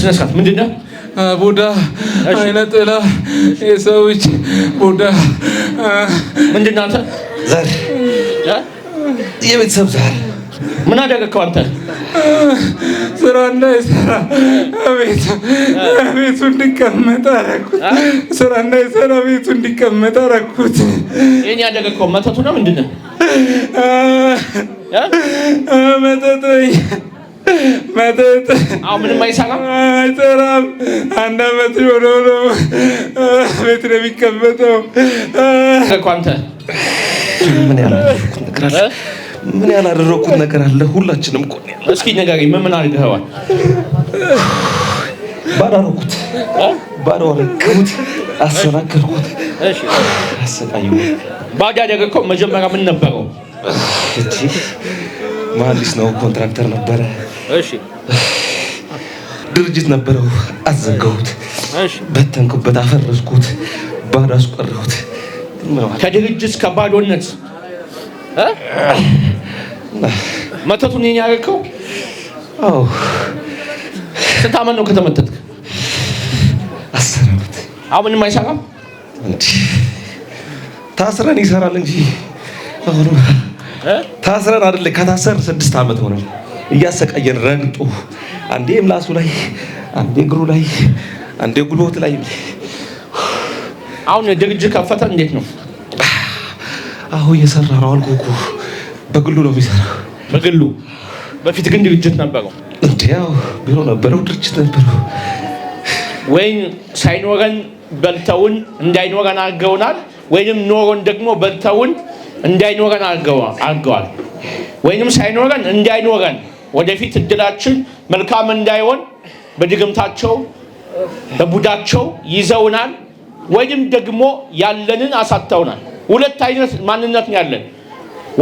ስነስርዓት ምንድነው? ቡዳ አይነ ጥላ የሰው እጅ ቡዳ ምንድነው? አንተ ዛር የቤተሰብ ዛር ምን አደረግከው አንተ? ስራ እንዳይሰራ ቤቱ እንዲቀመጥ አደረኩት። ስራ እንዳይሰራ ቤቱ እንዲቀመጥ አደረኩት። ይሄን ያደረግከው መተቱ ነው ምንድነው? መጠጥ አሁን ምንም አይሰራም። አንድ አመት ሆኖ ቤት ነው የሚቀመጠው። አንተ ምን ያላደረኩት ነገር አለ? ሁላችንም እኮ እስኪ ንገረኝ፣ ምን አድርገኸዋል? ባዳረኩት ባዳረኩት አሰናከልኩት። እሺ አሰቃየሁ። ባዳ ያደረግከው መጀመሪያ ምን ነበረው? መሀንዲስ ነው፣ ኮንትራክተር ነበረ። እሺ ድርጅት ነበረው፣ አዘጋሁት። እሺ በተንኩበት፣ አፈረስኩት፣ ባዶ አስቀረሁት። ከድርጅት ከባዶነት መተቱን የኔ ያደረግከው? አዎ። ስንት ዓመት ነው ከተመተትክ? 10 ዓመት። አሁን ምንም አይሰራም? ታስረን ይሰራል እንጂ አሁን ታስረን አይደለ? ከታሰር 6 ዓመት ሆነ። እያሰቃየን ረግጦ አንዴ ምላሱ ላይ፣ አንዴ እግሩ ላይ፣ አንዴ ጉልበቱ ላይ። አሁን ድርጅት ከፈተ። እንዴት ነው? አሁን እየሰራ ነው አልኩህ እኮ። በግሉ ነው የሚሰራው። በግሉ? በፊት ግን ድርጅት ነበረው? ያው ቢሮ ነበረው፣ ድርጅት ነበረው። ወይም ሳይኖረን በልተውን እንዳይኖረን አድርገውናል፣ ወይንም ኖሮን ደግሞ በልተውን እንዳይኖረን አድርገዋል። ወይንም ሳይኖረን እንዳይኖረን ወደፊት እድላችን መልካም እንዳይሆን በድግምታቸው በቡዳቸው ይዘውናል፣ ወይንም ደግሞ ያለንን አሳተውናል። ሁለት አይነት ማንነት ነው ያለን።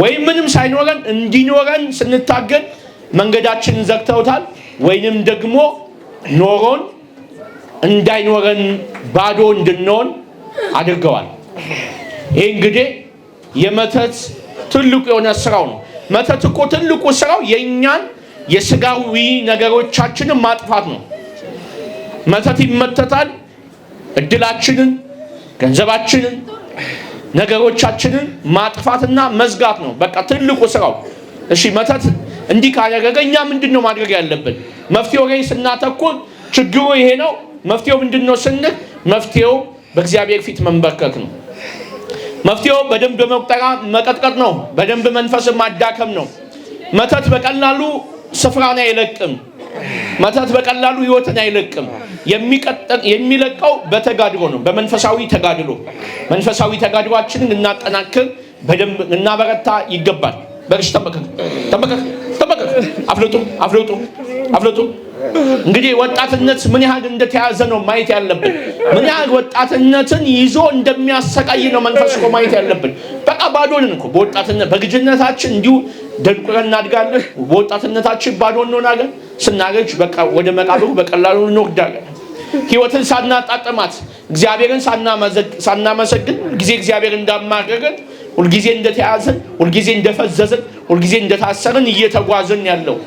ወይም ምንም ሳይኖረን እንዲኖረን ስንታገል መንገዳችንን ዘግተውታል፣ ወይንም ደግሞ ኖሮን እንዳይኖረን ባዶ እንድንሆን አድርገዋል። ይሄ እንግዲህ የመተት ትልቁ የሆነ ስራው ነው። መተት እኮ ትልቁ ስራው የኛን የስጋዊ ነገሮቻችንን ማጥፋት ነው። መተት ይመተታል፣ እድላችንን፣ ገንዘባችንን፣ ነገሮቻችንን ማጥፋትና መዝጋት ነው። በቃ ትልቁ ስራው። እሺ መተት እንዲህ ካደረገ እኛ ምንድነው ማድረግ ያለብን? መፍትሄው ላይ ስናተኩር ችግሩ ይሄ ነው። መፍትሄው ምንድነው ስንል መፍትሄው በእግዚአብሔር ፊት መንበርከክ ነው። መፍትሄው በደንብ መቀጥቀጥ ነው። በደንብ መንፈስን ማዳከም ነው። መተት በቀላሉ ስፍራን አይለቅም። መተት በቀላሉ ህይወትን አይለቅም። የሚለቀው በተጋድሎ ነው። በመንፈሳዊ ተጋድሎ መንፈሳዊ ተጋድሏችንን እናጠናክር፣ በደንብ እናበረታ ይገባል። በርሽ ተመከክ አፍልጡ። እንግዲህ ወጣትነት ምን ያህል እንደተያዘ ነው ማየት ያለብን። ምን ያህል ወጣትነትን ይዞ እንደሚያሰቃይ ነው መንፈስ እኮ ማየት ያለብን። በቃ ባዶ ነን እኮ በወጣትነት በልጅነታችን እንዲሁ ደንቁረን እናድጋለን። በወጣትነታችን ባዶ እንሆናለን። ስናገኝ በቃ ወደ መቃብሩ በቀላሉ እንወርዳለን። ህይወትን ሳናጣጥማት እግዚአብሔርን ሳናመሰግን ጊዜ እግዚአብሔር እንዳማረገን ሁልጊዜ እንደተያዘን፣ ሁልጊዜ እንደፈዘዝን፣ ሁልጊዜ እንደታሰርን እየተጓዝን ያለው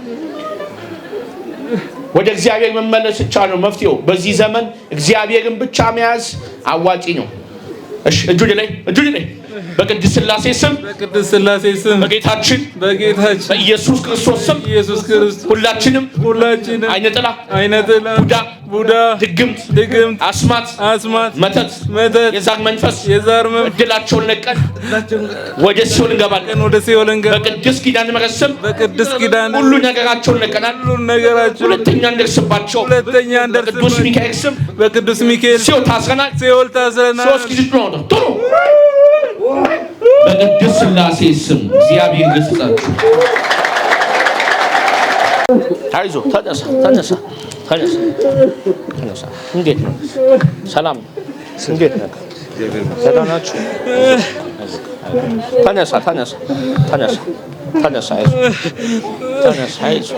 ወደ እግዚአብሔር መመለስ ብቻ ነው መፍትሄው። በዚህ ዘመን እግዚአብሔርን ብቻ መያዝ አዋጪ ነው። እሺ እጁ ላይ በቅድስት ሥላሴ ስም በጌታችን በኢየሱስ ክርስቶስ ስም ሁላችንም አይነጥላ ቡዳ ድግምት አስማት መተት የዛር መንፈስ እድላቸውን ለቀን ወደ ሲኦል እንገባለን። በቅድስት ኪዳነ ምሕረት ስም ሁሉ ነገራቸውን ለቀናል። ሁለተኛ እንደርስባቸው በቅዱስ ሚካኤል ስም ሲኦል ታስረናል። 3 ጊዜ ነው ቶሎ በቅድስት ሥላሴ ስም እግዚአብሔር ይገስጻችሁ። አይዞ ተነሳ። እንዴት ነው? ሰላም እንዴት ነው? ሰላም ናችሁ? ተነሳ። አይዞ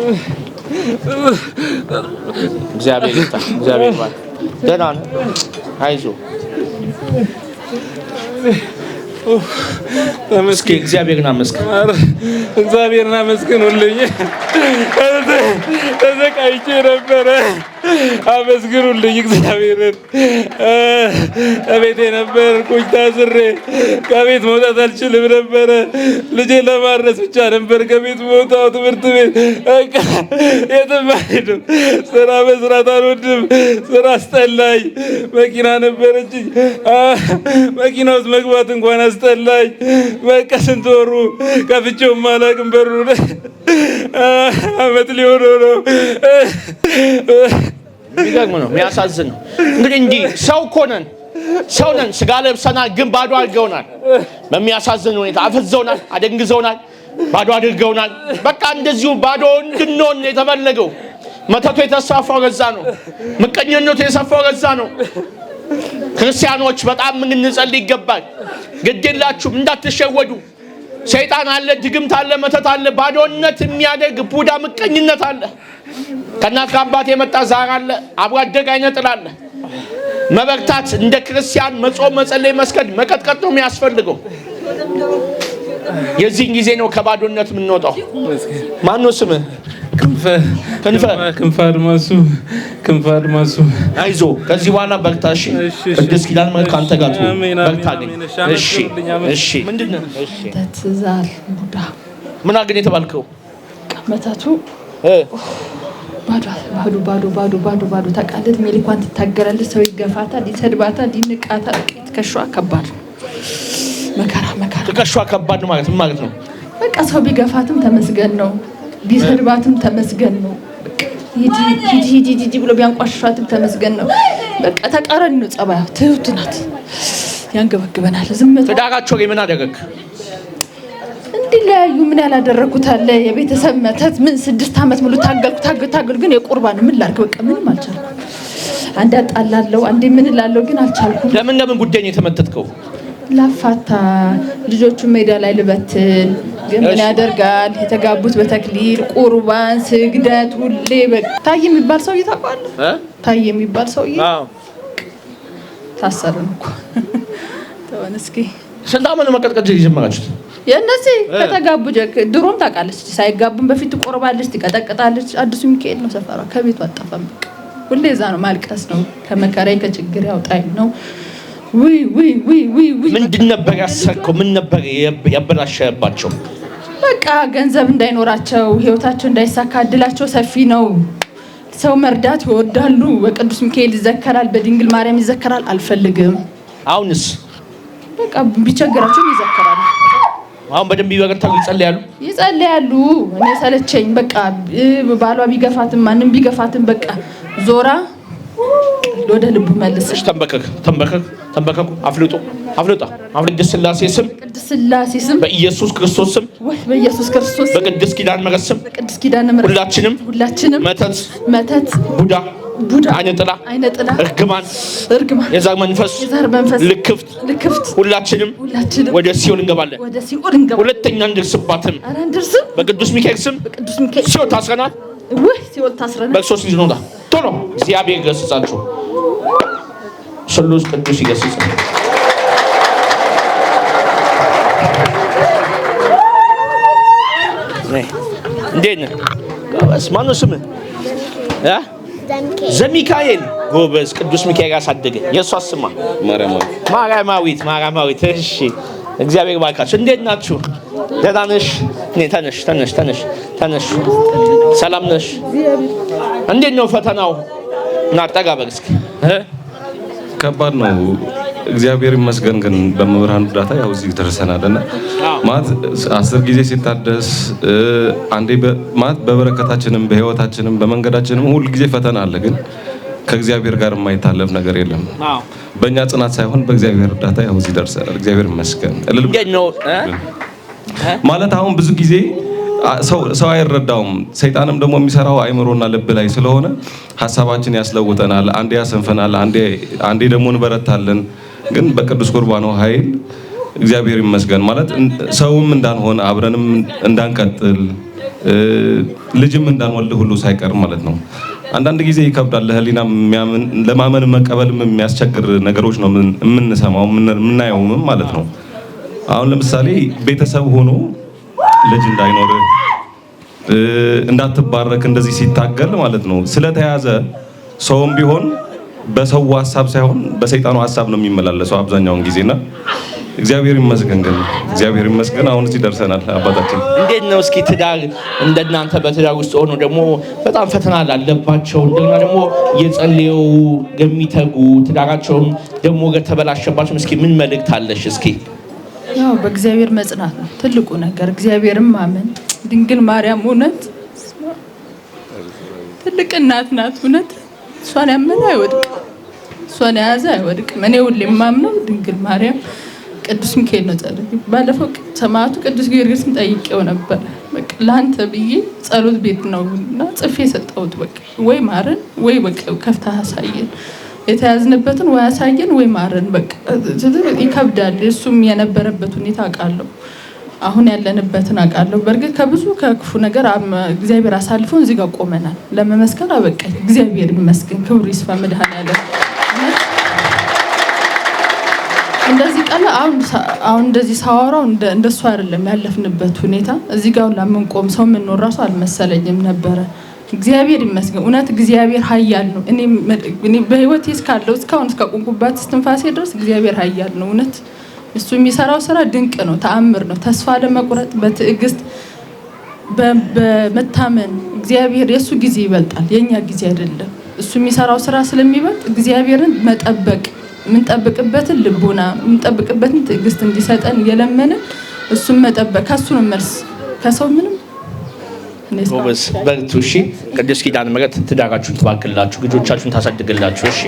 እግዚአብሔር ይባርክ። ደህና ነህ? አይዞ እግዚአብሔርን አመስግን። እግዚአብሔርን አመስግኑልኝ። ተሰቃይቼ ነበረ። አመስግኑልኝ እግዚአብሔርን። ከቤቴ ነበርኩኝ ታስሬ፣ ከቤት መውጣት አልችልም ነበረ። ልጄን ለማድረስ ብቻ ነበር ከቤት መውጣው። ትምህርት ቤት በቃ የትም አልሄድም። ስራ መስራት አልወድም። ስራ አስጠላኝ። መኪና ነበረችኝ፣ መኪና ውስጥ መግባት እንኳን አስጠላኝ። በቃ ስንት ወሩ ከፍቼውም አላውቅም በሩን። አመት ሊሆነው ነው። የሚገርም ነው፣ የሚያሳዝን ነው። እንግዲህ እንዲህ ሰው እኮ ነን፣ ሰው ነን፣ ስጋ ለብሰናል፣ ግን ባዶ አድርገውናል። በሚያሳዝን ሁኔታ አፈዘውናል፣ አደንግዘውናል፣ ባዶ አድርገውናል። በቃ እንደዚሁ ባዶ እንድንሆን የተፈለገው። መተቱ የተስፋፋው ለዛ ነው። ምቀኝነቱ የሰፋው ለዛ ነው። ክርስቲያኖች በጣም እንጸልይ ይገባል። ግድ የላችሁም፣ እንዳትሸወዱ። ሰይጣን አለ፣ ድግምት አለ፣ መተት አለ፣ ባዶነት የሚያደርግ ቡዳ ምቀኝነት አለ። ከእናት ከአባት የመጣ ዛር አለ፣ አብሮ አደግ አይነ ጥላ አለ። መበርታት፣ እንደ ክርስቲያን መጾም፣ መጸለይ፣ መስገድ፣ መቀጥቀጥ ነው የሚያስፈልገው። የዚህን ጊዜ ነው ከባዶነት የምንወጣው። ማነው ስምህ? ክንፈ አድማሱ። አይዞ፣ ከዚህ በኋላ በርታ። እሺ፣ ቅድስት ኪዳነ ምሕረት ካንተ ጋር ትሁን። በርታ ግን። እሺ፣ ምንድነው? እሺ፣ ተትዛል ቡዳ ምን አግኝ የተባልከው? መተቱ ባዶ ታውቃለህ። ሜሊኳን ትታገላለች። ሰው ይገፋታል፣ ይሰድባታል፣ ይንቃታል። ትከሻዋ ከባድ መከራ። ትከሻዋ ከባድ ነው ማለት ምን ማለት ነው? በቃ ሰው ቢገፋትም ተመስገን ነው፣ ቢሰድባትም ተመስገን ነው። ሂጂ ብሎ ቢያንቋሽሻትም ተመስገን ነው። በቃ ተቃራኒ ነው ጸባያ። ትሁት ናት፣ ያንገበግበናል። ዝምታ። ትዳራቸው ምን አደረግ? እንዲለያዩ ምን ያላደረኩት አለ? የቤተሰብ መተት ምን 6 ዓመት ሙሉ ታገልኩ፣ ግን የቁርባን ምን ላድርግ? በቃ ምንም አልቻልኩም። አንዴ አጣላለሁ፣ አንዴ ምን እላለሁ፣ ግን አልቻልኩም። ለምን ጉዳይ ነው የተመተትከው? ላፋታ ልጆቹን ሜዳ ላይ ልበትን፣ ግን ምን ያደርጋል? የተጋቡት በተክሊል ቁርባን፣ ስግደት ሁሌ በቃ። ታዬ የሚባል ሰውዬ ታውቀዋለህ? ታዬ የሚባል ሰውዬ ታሰርን እኮ። ተወን እስኪ። ስንት ዓመት መቀጥቀጥ የጀመራችሁት? የእነዚህ ከተጋቡ ድሮም ታውቃለች። ሳይጋቡም በፊት ትቆርባለች፣ ትቀጠቅጣለች። አዲሱ ሚካኤል ነው ሰፈሯ። ከቤቱ አጠፋም። ሁሌ እዛ ነው፣ ማልቀስ ነው። ከመከራዬ ከችግር ያውጣኝ ነው። ምንድን ነበር ያሰርከው? ምን ነበር ያበላሸባቸው? በቃ ገንዘብ እንዳይኖራቸው፣ ህይወታቸው እንዳይሳካ፣ እድላቸው ሰፊ ነው። ሰው መርዳት ይወዳሉ። በቅዱስ ሚካኤል ይዘከራል፣ በድንግል ማርያም ይዘከራል። አልፈልግም። አሁንስ በቃ ቢቸግራቸውም ይዘከራሉ። አሁን በደንብ ይበረታሉ፣ ይጸልያሉ። እኔ ሰለቸኝ። በቃ ባሏ ቢገፋትም ማንም ቢገፋትም በቃ ዞራ ወደ ልቡ መልሰሽ። ተንበከኩ። አፍልጡ። ቅድስት ሥላሴ ስም፣ በኢየሱስ ክርስቶስ ስም፣ በቅድስት ኪዳነ ምሕረት ስም ሁላችንም መተት፣ ቡዳ፣ አይነ ጥላ፣ እርግማን፣ የዛር መንፈስ፣ ልክፍት ሁላችንም ወደ ሲኦል እንገባለን። ሁለተኛ እንደርስባትም በቅዱስ ሚካኤል ስም ሲኦል ታስረናል። በክርስቶስ ልጅ ነውና ቶሎ እግዚአብሔር ይገስጻችሁ። ስሉስ ቅዱስ ይገስጽ። እንዴት ነህ? ጎበዝ። ማነው ስምህ? ዘሚካኤል። ጎበዝ። ቅዱስ ሚካኤል ያሳደገ። የእሷስ ስማ? ማርያማዊት። እሺ፣ እግዚአብሔር ባርካችሁ። እንዴት ናችሁ? ደህና ነሽ? ተነሽ። ሰላም ነሽ? እንዴት ነው ፈተናው? እና ጠጋ በል እስኪ። ከባድ ነው። እግዚአብሔር ይመስገን። ግን በመብርሃን እርዳታ ያው እዚህ ደርሰናልና ማለት 10 ጊዜ ሲታደስ አንዴ ማለት በበረከታችንም በህይወታችንም በመንገዳችንም ሁሉ ጊዜ ፈተና አለ። ግን ከእግዚአብሔር ጋር የማይታለፍ ነገር የለም። በእኛ ጽናት ሳይሆን በእግዚአብሔር እርዳታ ያው እዚህ ደርሰናል። እግዚአብሔር ይመስገን። ማለት አሁን ብዙ ጊዜ ሰው አይረዳውም። ሰይጣንም ደግሞ የሚሰራው አይምሮና ልብ ላይ ስለሆነ ሀሳባችን ያስለውጠናል። አንዴ ያሰንፈናል፣ አንዴ ደግሞ እንበረታለን። ግን በቅዱስ ቁርባኑ ኃይል እግዚአብሔር ይመስገን ማለት ሰውም እንዳንሆን አብረንም እንዳንቀጥል ልጅም እንዳንወልድ ሁሉ ሳይቀር ማለት ነው። አንዳንድ ጊዜ ይከብዳል። ለህሊና ለማመን መቀበልም የሚያስቸግር ነገሮች ነው የምንሰማው የምናየውም ማለት ነው። አሁን ለምሳሌ ቤተሰብ ሆኖ ልጅ እንዳይኖር እንዳትባረክ እንደዚህ ሲታገል ማለት ነው ስለተያዘ ሰውም ቢሆን በሰው ሐሳብ ሳይሆን በሰይጣኑ ሐሳብ ነው የሚመላለሰው አብዛኛውን ጊዜና እግዚአብሔር ይመስገን ግን እግዚአብሔር ይመስገን አሁን እዚህ ደርሰናል። አባታችን እንዴት ነው እስኪ ትዳር እንደናንተ በትዳር ውስጥ ሆኖ ደግሞ በጣም ፈተና አለባቸው እንደገና ደግሞ የጸልዩ የሚተጉ ትዳራቸውም ደግሞ ከተበላሸባቸው እስኪ ምን መልእክት አለሽ? እስኪ ያው በእግዚአብሔር መጽናት ነው ትልቁ ነገር፣ እግዚአብሔርን ማመን። ድንግል ማርያም እውነት ትልቅ እናት ናት። እውነት እሷን ያመነ አይወድቅም፣ እሷን የያዘ አይወድቅም። እኔ ሁሌ የማምነው ድንግል ማርያም ቅዱስ ሚካኤል ነው ጸሎት። ባለፈው ሰማዕቱ ቅዱስ ጊዮርጊስን ጠይቄው ነበር። በቃ ላንተ ብዬ ጸሎት ቤት ነውና ጽፌ ሰጠሁት። በቃ ወይ ማረን ወይ በቃ ከፍተህ አሳየን፣ የተያዝንበትን ወይ አሳየን ወይ ማረን። በቃ ይከብዳል። እሱም የነበረበት ሁኔታ አውቃለሁ፣ አሁን ያለንበትን አውቃለሁ። በእርግጥ ከብዙ ከክፉ ነገር እግዚአብሔር አሳልፎን እዚህ ጋር ቆመናል። ለመመስከር አበቃኝ። እግዚአብሔር ይመስገን፣ ክብሩ ይስፋ መድኃኔዓለም። እንደዚህ ቀላ አሁን እንደዚህ ሳወራው እንደሱ አይደለም ያለፍንበት ሁኔታ። እዚህ ጋር ለምንቆም ሰው ምንኖር ራሱ አልመሰለኝም ነበረ። እግዚአብሔር ይመስገን። እውነት እግዚአብሔር ኃያል ነው። እኔ በህይወቴ እስካለው እስካሁን እስከቆምኩባት እስትንፋሴ ድረስ እግዚአብሔር ኃያል ነው። እውነት እሱ የሚሰራው ስራ ድንቅ ነው፣ ተአምር ነው። ተስፋ ለመቁረጥ በትዕግስት በመታመን እግዚአብሔር የሱ ጊዜ ይበልጣል፣ የኛ ጊዜ አይደለም። እሱ የሚሰራው ስራ ስለሚበልጥ እግዚአብሔርን መጠበቅ የምንጠብቅበትን ልቦና የምንጠብቅበትን ትዕግስት እንዲሰጠን እየለመንን እሱን መጠበቅ ከሱ ነው መልስ፣ ከሰው ምንም። ጎበዝ በርቱ። እሺ ቅድስት ኪዳነ ምሕረት ትዳራችሁን ትባርክላችሁ፣ ልጆቻችሁን ታሳድግላችሁ። እሺ